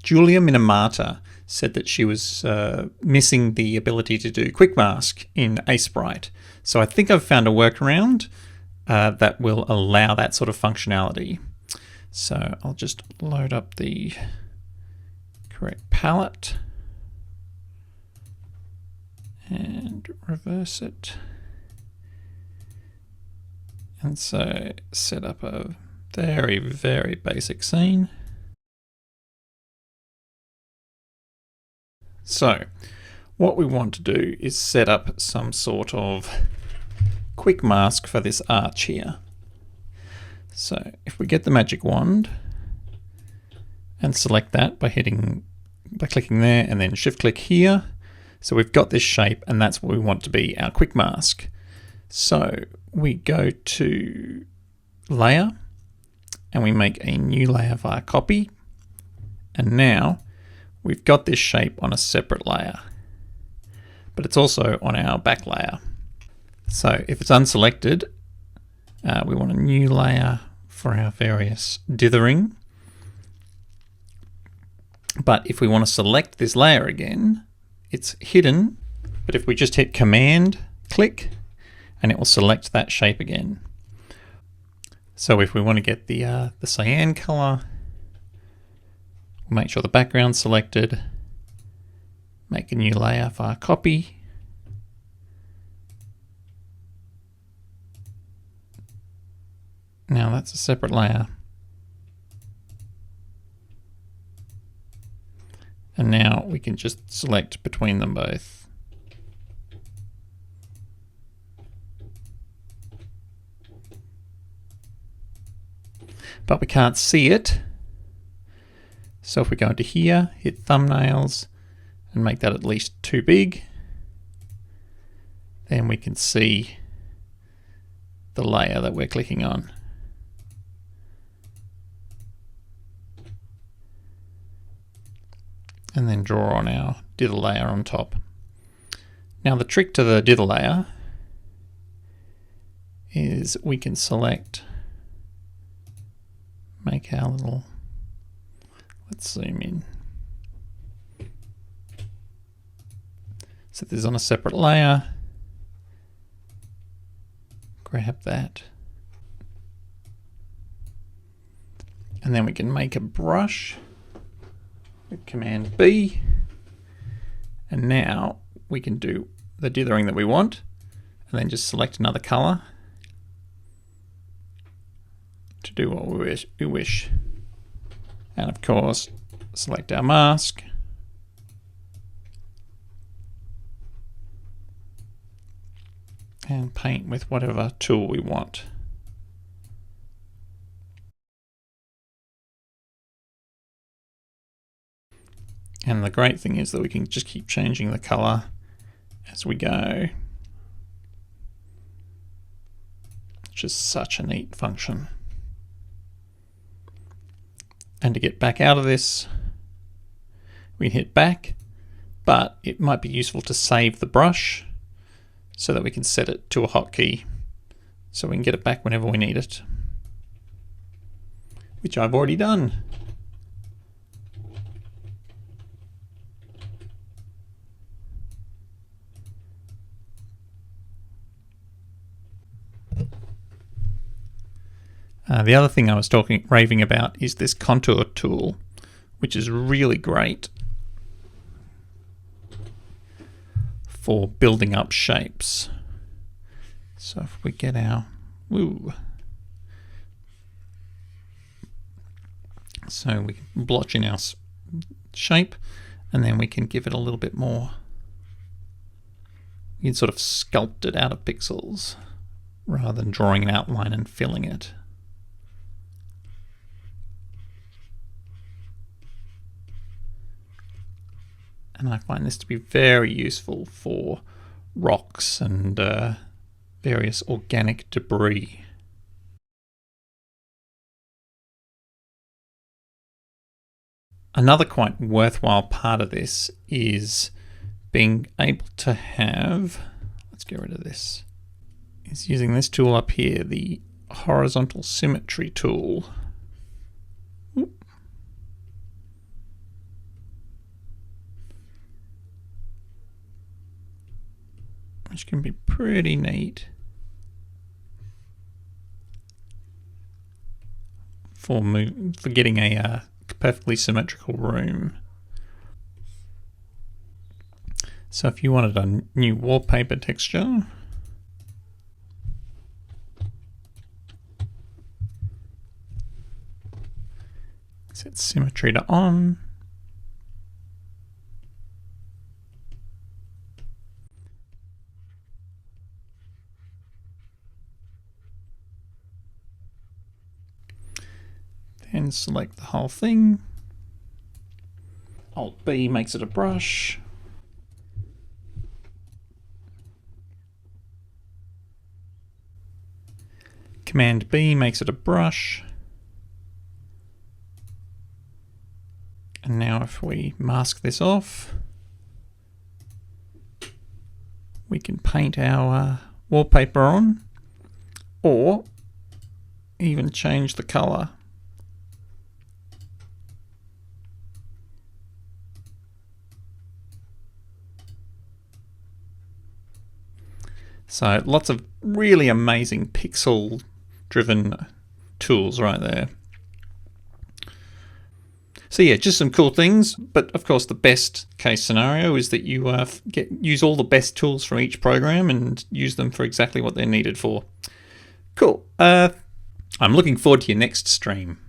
Julia Minamata said that she was missing the ability to do quick mask in Aseprite. So I think I've found a workaround that will allow that sort of functionality. So I'll just load up the correct palette and reverse it. And so set up a very, very basic scene. So what we want to do is set up some sort of quick mask for this arch here. So if we get the magic wand and select that by clicking there and then shift click here. So we've got this shape and that's what we want to be our quick mask. So we go to layer and we make a new layer via copy. And now we've got this shape on a separate layer, but it's also on our back layer. So if it's unselected, we want a new layer for our various dithering. But if we want to select this layer again, it's hidden. But if we just hit Command, click, and it will select that shape again. So if we want to get the cyan color, we'll make sure the background's selected, make a new layer via copy. Now that's a separate layer. And now we can just select between them both. But we can't see it. So if we go into here, hit thumbnails and make that at least too big, then we can see the layer that we're clicking on. And then draw on our dither layer on top. Now the trick to the dither layer is we can select, make our little, let's zoom in. Set this on a separate layer, grab that, and then we can make a brush with Command B, and now we can do the dithering that we want, and then just select another color to do what we wish. And of course, select our mask. And paint with whatever tool we want. And the great thing is that we can just keep changing the color as we go. Which is such a neat function. And to get back out of this, we hit back, but it might be useful to save the brush so that we can set it to a hotkey so we can get it back whenever we need it, which I've already done. The other thing I was raving about is this contour tool, which is really great for building up shapes. So if we get our, so we can blotch in our shape, and then we can give it a little bit more. You can sort of sculpt it out of pixels rather than drawing an outline and filling it. And I find this to be very useful for rocks and various organic debris. Another quite worthwhile part of this is being able to have, let's get rid of this, is using this tool up here, the horizontal symmetry tool. which can be pretty neat for getting a perfectly symmetrical room. So if you wanted a new wallpaper texture, set symmetry to on. Then select the whole thing. Alt B makes it a brush. Command B makes it a brush. And now if we mask this off, we can paint our wallpaper on, or even change the color. So lots of really amazing pixel-driven tools right there. So yeah, just some cool things, but of course the best case scenario is that you use all the best tools from each program and use them for exactly what they're needed for. Cool. I'm looking forward to your next stream.